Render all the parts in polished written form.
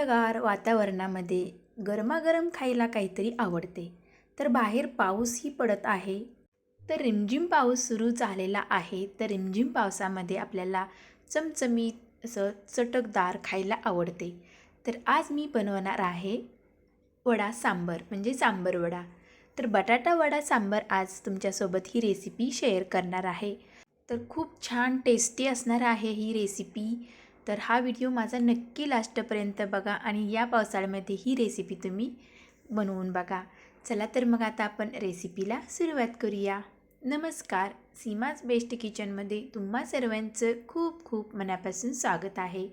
थंडगार वातावरणामध्ये गरमागरम खायला काहीतरी आवडते. तर बाहेर पाऊसही पडत आहे. तर रिमझिम पाऊस सुरू झालेला आहे. तर रिमझिम पावसामध्ये आपल्याला चमचमीत असं चटकदार खायला आवडते. तर आज मी बनवणार आहे वडा सांबर म्हणजे सांबर वडा. तर बटाटा वडा सांबर आज तुमच्यासोबत ही रेसिपी शेअर करणार आहे. तर खूप छान टेस्टी असणार आहे ही रेसिपी. तर हा व्हिडिओ माझा नक्की लास्टपर्यंत बघा आणि या पावसाळ्यामध्ये ही रेसिपी तुम्ही बनवून बघा. चला तर मग आता आपण रेसिपीला सुरुवात करूया. नमस्कार, सीमाज बेस्ट किचनमध्ये तुम्हा सर्वांचं खूप खूप मनापासून स्वागत आहे.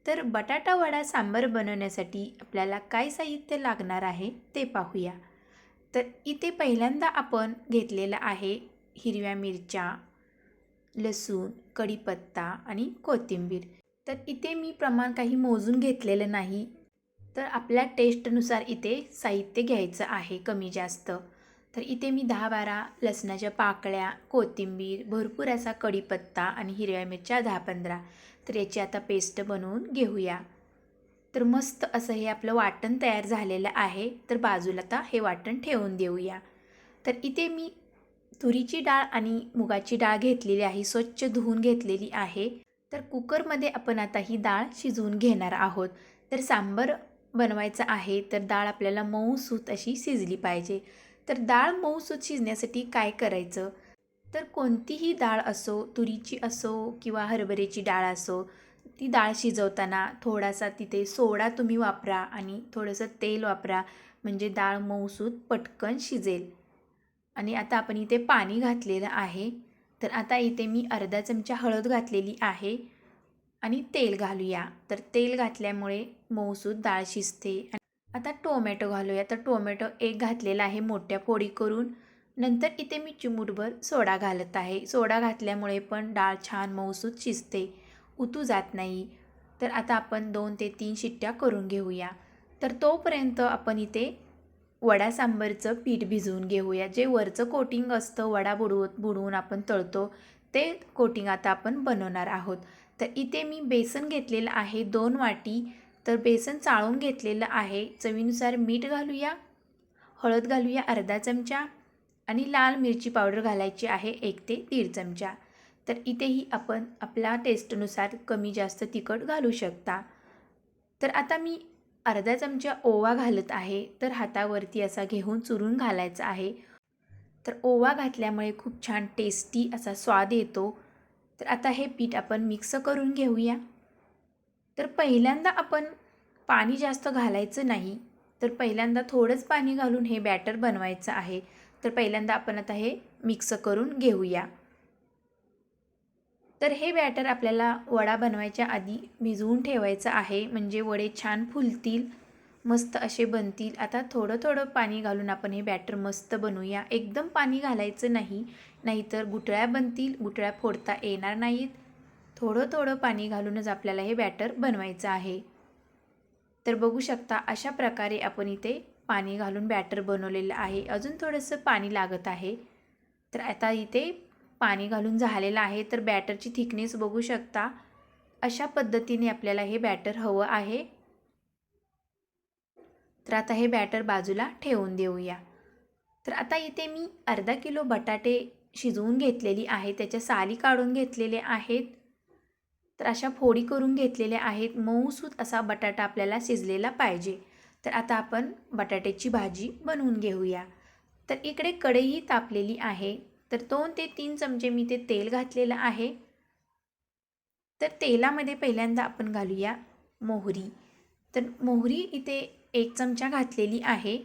तर बटाटा वडा सांबर बनवण्यासाठी आपल्याला काय साहित्य लागणार आहे ते पाहूया. तर इथे पहिल्यांदा आपण घेतलेलं आहे हिरव्या मिरच्या, लसूण, कढीपत्ता आणि कोथिंबीर. तर इथे मी प्रमाण काही मोजून घेतलेलं नाही. तर आपल्या टेस्टनुसार इथे साहित्य घ्यायचं आहे कमी जास्त. तर इथे मी 10-12 लसणाच्या पाकळ्या, कोथिंबीर, भरपूर असा कढीपत्ता आणि हिरव्या मिरच्या 10-15. तर याची आता पेस्ट बनवून घेऊया. तर मस्त असं हे आपलं वाटण तयार झालेलं आहे. तर बाजूला आता हे वाटण ठेवून देऊया. तर इथे मी तुरीची डाळ आणि मुगाची डाळ घेतलेली आहे, स्वच्छ धुवून घेतलेली आहे. तर कुकरमध्ये आपण आता ही डाळ शिजवून घेणार आहोत. तर सांबर बनवायचं आहे तर डाळ आपल्याला मऊसूत अशी शिजली पाहिजे. तर डाळ मऊसूत शिजण्यासाठी काय करायचं, तर कोणतीही डाळ असो, तुरीची असो किंवा हरभऱ्याची डाळ असो, ती डाळ शिजवताना थोडासा तिथे सोडा तुम्ही वापरा आणि थोडंसं तेल वापरा, म्हणजे डाळ मऊसूत पटकन शिजेल. आणि आता आपण इथे पाणी घातलेलं आहे. तर आता इथे मी अर्धा चमचा हळद घातलेली आहे आणि तेल घालूया. तर तेल घातल्यामुळे मऊसूत डाळ शिजते. आता टोमॅटो घालूया. तर टोमॅटो एक घातलेला आहे मोठ्या फोडी करून. नंतर इथे मी चिमूटभर सोडा घालत आहे. सोडा घातल्यामुळे पण डाळ छान मऊसूत शिजते, उतू जात नाही. तर आता आपण 2 ते 3 शिट्ट्या करून घेऊया. तर तोपर्यंत आपण इथे वडा सांबरचं पीठ भिजवून घेऊया. जे वरचं कोटिंग असतं वडा बुडवून आपण तळतो ते कोटिंग आता आपण बनवणार आहोत. तर इथे मी बेसन घेतलेलं आहे 2 वाटी. तर बेसन चाळून घेतलेलं आहे. चवीनुसार मीठ घालूया, हळद घालूया अर्धा चमचा आणि लाल मिरची पावडर घालायची आहे 1 ते 1.5 चमचा. तर इथेही आपण आपल्या टेस्टनुसार कमी जास्त तिखट घालू शकता. तर आता मी अर्धा चमचा ओवा घालत आहे. तर हातावरती असा घेऊन चुरून घालायचा आहे. तर ओवा घातल्यामुळे खूप छान टेस्टी असा स्वाद येतो. तर आता हे पीठ आपण मिक्स करून घेऊया. तर पहिल्यांदा आपण पाणी जास्त घालायचं नाही. तर पहिल्यांदा थोडंच पाणी घालून हे बॅटर बनवायचं आहे. तर पहिल्यांदा आपण आता हे मिक्स करून घेऊया. तर हे बॅटर आपल्याला वडा बनवायच्या आधी भिजवून ठेवायचं आहे, म्हणजे वडे छान फुलतील, मस्त असे बनतील. आता थोडं थोडं पाणी घालून आपण हे बॅटर मस्त बनवूया. एकदम पाणी घालायचं नाही, नाहीतर गुठळ्या बनतील, गुठळ्या फोडता येणार नाहीत. थोडं थोडं पाणी घालूनच आपल्याला हे बॅटर बनवायचं आहे. तर बघू शकता अशा प्रकारे आपण इथे पाणी घालून बॅटर बनवलेलं आहे. अजून थोडंसं पाणी लागत आहे. तर आता इथे पाणी घालून झालेलं आहे. तर बॅटरची थिकनेस बघू शकता. अशा पद्धतीने आपल्याला हे बॅटर हवं आहे. तर आता हे बॅटर बाजूला ठेवून देऊया. तर आता इथे मी अर्धा किलो बटाटे शिजवून घेतलेली आहे, त्याच्या साली काढून घेतलेले आहेत. तर अशा फोडी करून घेतलेल्या आहेत. मऊसूत असा बटाटा आपल्याला शिजलेला पाहिजे. तर आता आपण बटाट्याची भाजी बनवून घेऊया. तर इकडे कढई तापलेली आहे. तर 2 ते 3 चमचे मी ते तेल घातलेलं आहे. तर तेलामध्ये पहिल्यांदा आपण घालूया मोहरी. तर मोहरी इथे 1 चमचा घातलेली आहे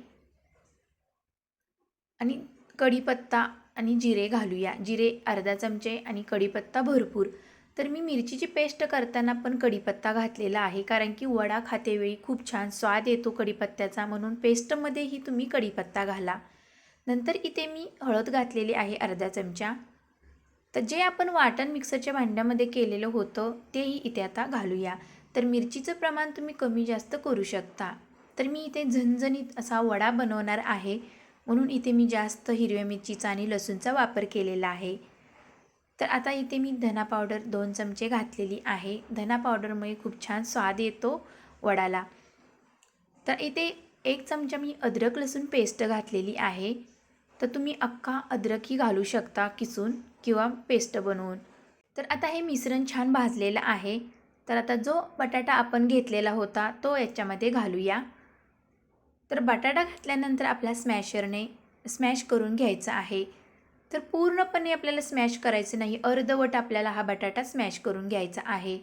आणि कढीपत्ता आणि जिरे घालूया. जिरे अर्धा चमचे आणि कढीपत्ता भरपूर. तर मी मिरचीची पेस्ट करताना पण कढीपत्ता घातलेला आहे, कारण की वडा खातेवेळी खूप छान स्वाद येतो कढीपत्त्याचा, म्हणून पेस्टमध्येही तुम्ही कढीपत्ता घाला. नंतर इथे मी हळद घातलेली आहे अर्धा चमचा. तर जे आपण वाटण मिक्सरच्या भांड्यामध्ये केलेलं होतं तेही इथे आता घालूया. तर मिरचीचं प्रमाण तुम्ही कमी जास्त करू शकता. तर मी इथे झणझणीत असा वडा बनवणार आहे, म्हणून इथे मी जास्त हिरव्या मिरचीचा आणि लसूणचा वापर केलेला आहे. तर आता इथे मी धना पावडर 2 चमचे घातलेली आहे. धना पावडरमुळे खूप छान स्वाद येतो वडाला. तर इथे 1 चमचा मी अद्रक लसूण पेस्ट घातलेली आहे. तर तुम्ही अख्खा अद्रकही घालू शकता किसून किंवा पेस्ट बनवून. तर आता हे मिश्रण छान भाजलेलं आहे. तर आता जो बटाटा आपण घेतलेला होता तो याच्यामध्ये घालूया. तर बटाटा घातल्यानंतर आपल्या स्मॅशरने स्मॅश करून घ्यायचा आहे. तर पूर्णपणे आपल्याला स्मॅश करायचं नाही, अर्धवट आपल्याला हा बटाटा स्मॅश करून घ्यायचा आहे.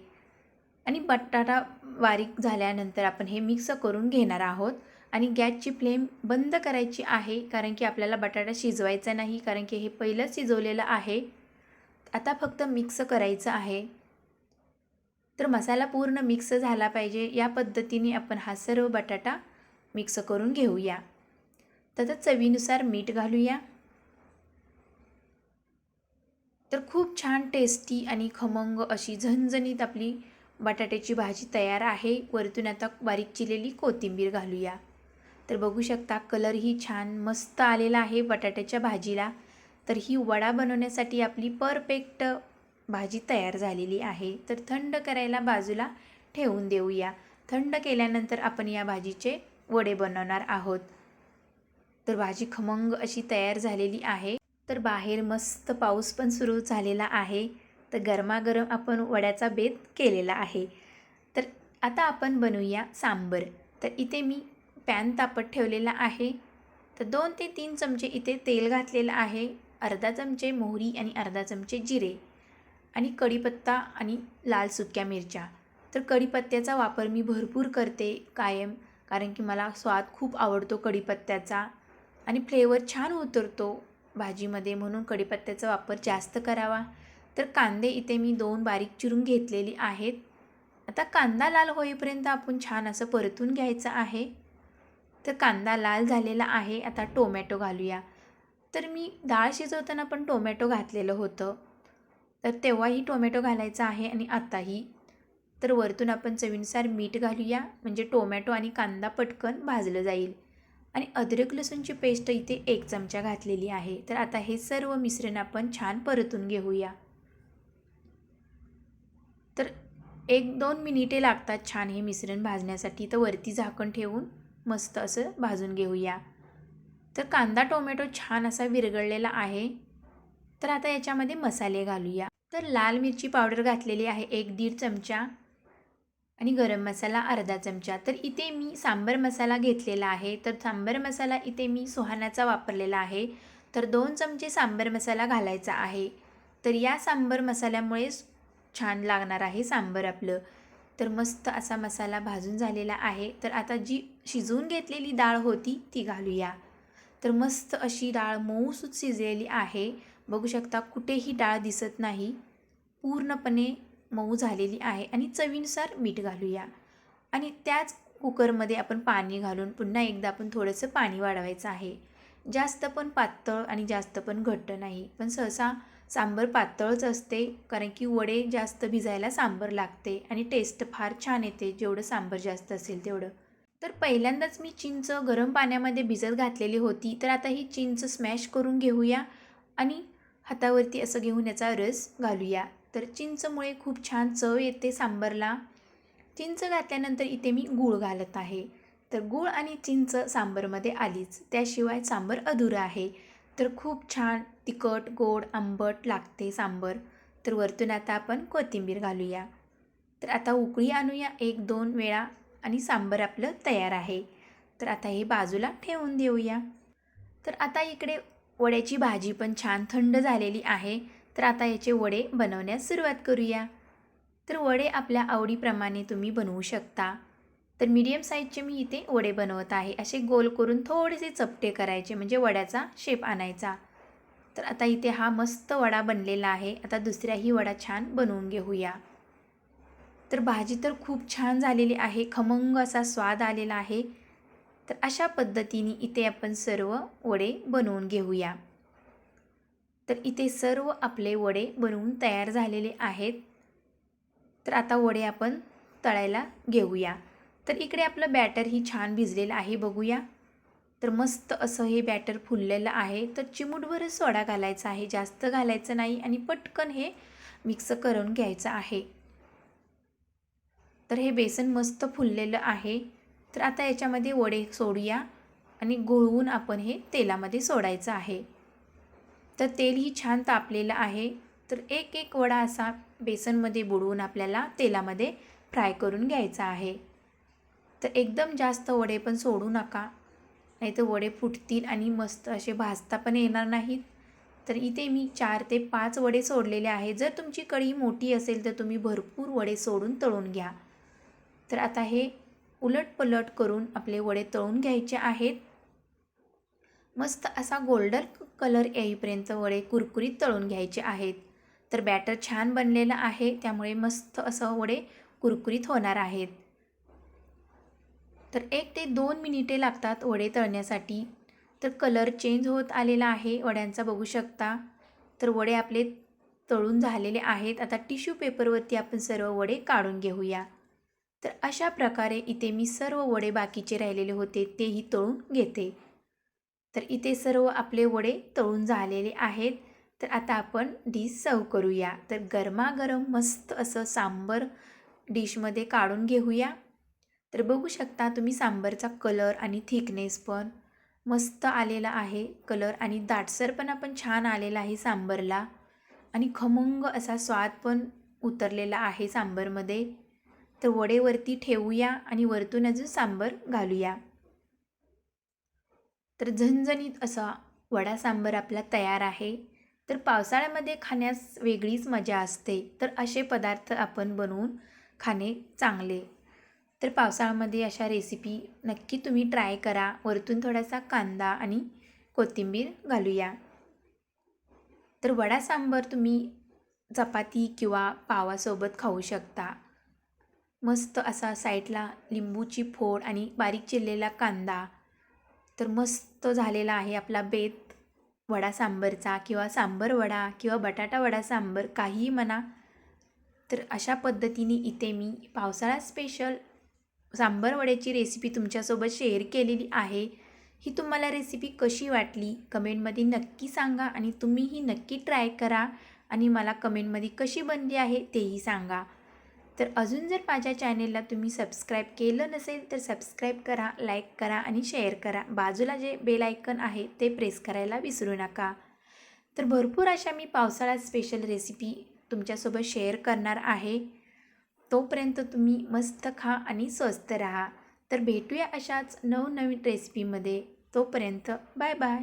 आणि बटाटा बारीक झाल्यानंतर आपण हे मिक्स करून घेणार आहोत. आणि गॅसची फ्लेम बंद करायची आहे, कारण की आपल्याला बटाटा शिजवायचा नाही, कारण की हे पहिलंच शिजवलेलं आहे. आता फक्त मिक्स करायचं आहे. तर मसाला पूर्ण मिक्स झाला पाहिजे, या पद्धतीने आपण हा सर्व बटाटा मिक्स करून घेऊया. तर चवीनुसार मीठ घालूया. तर खूप छान टेस्टी आणि खमंग अशी झणझणीत आपली बटाट्याची भाजी तयार आहे. वरतून आता बारीक चिरलेली कोथिंबीर घालूया. तर बघू शकता कलरही छान मस्त आलेला आहे बटाट्याच्या भाजीला. तर ही वडा बनवण्यासाठी आपली परफेक्ट भाजी तयार झालेली आहे. तर थंड करायला बाजूला ठेवून देऊया. थंड केल्यानंतर आपण या भाजीचे वडे बनवणार आहोत. तर भाजी खमंग अशी तयार झालेली आहे. तर बाहेर मस्त पाऊस पण सुरू झालेला आहे. तर गरमागरम आपण वड्याचा बेत केलेला आहे. तर आता आपण बनवूया सांबर. तर इथे मी पॅन तापत ठेवलेला आहे. तर 2 ते 3 चमचे इथे तेल घातलेलं आहे. अर्धा चमचे मोहरी आणि अर्धा चमचे जिरे आणि कढीपत्ता आणि लाल सुक्या मिरच्या. तर कढीपत्त्याचा वापर मी भरपूर करते कायम, कारण की मला स्वाद खूप आवडतो कढीपत्त्याचा आणि फ्लेवर छान उतरतो भाजीमध्ये, म्हणून कढीपत्त्याचा वापर जास्त करावा. तर कांदे इथे मी 2 बारीक चिरून घेतलेली आहेत. आता कांदा लाल होईपर्यंत आपण छान असं परतून घ्यायचं आहे. तर कांदा लाल झालेला आहे. आता टोमॅटो घालूया. तर मी डाळ शिजवताना पण टोमॅटो घातलेलं होतं, तर तेव्हाही टोमॅटो घालायचा आहे आणि आताही. तर वरतून आपण चवीनुसार मीठ घालूया, म्हणजे टोमॅटो आणि कांदा पटकन भाजलं जाईल. आणि अद्रक लसूणची पेस्ट इथे 1 चमचा घातलेली आहे. तर आता हे सर्व मिश्रण आपण छान परतून घेऊया. तर 1-2 मिनिटे लागतात छान हे मिश्रण भाजण्यासाठी. तर वरती झाकण ठेवून मस्त असं भाजून घेऊया. तर कांदा टोमॅटो छान असा विरघळलेला आहे. तर आता याच्यामध्ये मसाले घालूया. तर लाल मिरची पावडर घातलेली आहे 1-1.5 चमचा आणि गरम मसाला अर्धा चमचा. तर इथे मी सांबर मसाला घेतलेला आहे. तर सांबर मसाला इथे मी सुहानाचा वापरलेला आहे. तर 2 चमचे सांबर मसाला घालायचा आहे. तर या सांबर मसाल्यामुळेच छान लागणार आहे सांबर आपलं. तर मस्त असा मसाला भाजून झालेला आहे. तर आता जी शिजवून घेतलेली डाळ होती ती घालूया. तर मस्त अशी डाळ मऊसूत शिजलेली आहे. बघू शकता कुठेही डाळ दिसत नाही, पूर्णपणे मऊ झालेली आहे. आणि चवीनुसार मीठ घालूया. आणि त्याच कुकरमध्ये आपण पाणी घालून पुन्हा एकदा आपण थोडंसं पाणी वाढवायचं आहे. जास्त पण पातळ आणि जास्त पण घट्ट नाही, पण सहसा सांबर पातळच असते, कारण की वडे जास्त भिजायला सांबर लागते आणि टेस्ट फार छान येते जेवढं सांबर जास्त असेल तेवढं. तर पहिल्यांदाच मी चिंच गरम पाण्यामध्ये भिजत घातलेली होती. तर आता ही चिंच स्मॅश करून घेऊया आणि हातावरती असं घेऊन याचा रस घालूया. तर चिंचमुळे खूप छान चव येते सांबरला. चिंच घातल्यानंतर इथे मी गूळ घालत आहे. तर गूळ आणि चिंच सांबरमध्ये आलीच, त्याशिवाय सांबर अधुरं आहे. तर खूप छान तिखट गोड आंबट लागते सांबर. तर वरतून आता आपण कोथिंबीर घालूया. तर आता उकळी आणूया 1-2 वेळा आणि सांबर आपलं तयार आहे. तर आता हे बाजूला ठेवून देऊया. तर आता इकडे वड्याची भाजी पण छान थंड झालेली आहे. तर आता याचे वडे बनवण्यास सुरुवात करूया. तर वडे आपल्या आवडीप्रमाणे तुम्ही बनवू शकता. तर मीडियम साईजचे मी इथे वडे बनवत आहे. असे गोल करून थोडेसे चपटे करायचे, म्हणजे वड्याचा शेप आणायचा. तर आता इथे हा मस्त वडा बनलेला आहे. आता दुसऱ्याही वडा छान बनवून घेऊया. तर भाजी तर खूप छान झालेली आहे, खमंग असा स्वाद आलेला आहे. तर अशा पद्धतीने इथे आपण सर्व वडे बनवून घेऊया. तर इथे सर्व आपले वडे बनवून तयार झालेले आहेत. तर आता वडे आपण तळायला घेऊया. तर इकडे आपलं बॅटर ही छान भिजलेलं आहे, बघूया. तर मस्त असं हे बॅटर फुललेलं आहे. तर चिमूटभरच सोडा घालायचा आहे, जास्त घालायचं नाही आणि पटकन हे मिक्स करून घ्यायचं आहे. तर हे बेसन मस्त फुललेलं आहे. तर आता याच्यामध्ये वडे सोडूया आणि घोळवून आपण हे तेलामध्ये सोडायचं आहे. तर तेलही छान तापलेलं आहे. तर एक एक वडा असा बेसनमध्ये बुडवून आपल्याला तेलामध्ये फ्राय करून घ्यायचा आहे. तर एकदम जास्त वडे पण सोडू नका, नाही तर वडे फुटतील आणि मस्त असे भाजता पण येणार नाहीत. तर इथे मी 4 ते 5 वडे सोडलेले आहे. जर तुमची कढई मोठी असेल तर तुम्ही भरपूर वडे सोडून तळून घ्या. तर आता हे उलटपलट करून आपले वडे तळून घ्यायचे आहेत. मस्त असा गोल्डन कलर येईपर्यंत वडे कुरकुरीत तळून घ्यायचे आहेत. तर बॅटर छान बनलेलं आहे, त्यामुळे मस्त असं वडे कुरकुरीत होणार आहेत. तर 1 ते 2 मिनिटे लागतात वडे तळण्यासाठी. तर कलर चेंज होत आलेला आहे वड्यांचा, बघू शकता. तर वडे आपले तळून झालेले आहेत. आता टिश्यू पेपरवरती आपण सर्व वडे काढून घेऊया. तर अशा प्रकारे इथे मी सर्व वडे बाकीचे राहिलेले होते तेही तळून घेते. तर इथे सर्व आपले वडे तळून झालेले आहेत. तर आता आपण डिश सर्व करूया. तर गरमागरम मस्त असं सांबर डिशमध्ये काढून घेऊया. तर बघू शकता तुम्ही सांबारचा कलर आणि थिकनेस पण मस्त आलेला आहे. कलर आणि दाटसरपणा पण छान आलेला आहे सांबारला आणि खमंग असा स्वाद पण उतरलेला आहे सांबारमध्ये. तर वडे वरती ठेवूया आणि वरतून अजून सांबार घालूया. तर झणझणीत असा वडा सांबार आपला तयार आहे. तर पावसाळ्यामध्ये खाण्यास वेगळीच मजा असते. तर असे पदार्थ आपण बनवून खाणे चांगले. तर पावसाळ्यामध्ये अशा रेसिपी नक्की तुम्ही ट्राय करा. वरतून थोडासा कांदा आणि कोथिंबीर घालूया. तर वडा सांबार तुम्ही चपाती किंवा पावासोबत खाऊ शकता. मस्त असा साईडला लिंबूची फोड आणि बारीक चिरलेला कांदा. तर मस्त झालेला आहे आपला बेत वडा सांबरचा किंवा सांबर वडा किंवा बटाटा वडा सांबर, काहीही म्हणा. तर अशा पद्धतीने इथे मी पावसाळा स्पेशल सांबर वड्याची रेसिपी तुमच्यासोबत शेअर केलेली आहे. ही तुम्हाला रेसिपी कशी वाटली कमेंटमध्ये नक्की सांगा आणि तुम्हीही नक्की ट्राय करा आणि मला कमेंटमध्ये कशी बनली आहे तेही सांगा. तर अजून जर माझ्या चॅनेलला तुम्ही सबस्क्राईब केलं नसेल तर सबस्क्राईब करा, लाईक करा आणि शेअर करा. बाजूला जे बेल आयकन आहे ते प्रेस करायला विसरू नका. तर भरपूर अशा मी पावसाळ्यात स्पेशल रेसिपी तुमच्यासोबत शेअर करणार आहे. तोपर्यंत तुम्ही मस्त खा आणि स्वस्त राहा. तर भेटूया अशाच नवनवीन रेसिपीमध्ये. तोपर्यंत बाय बाय.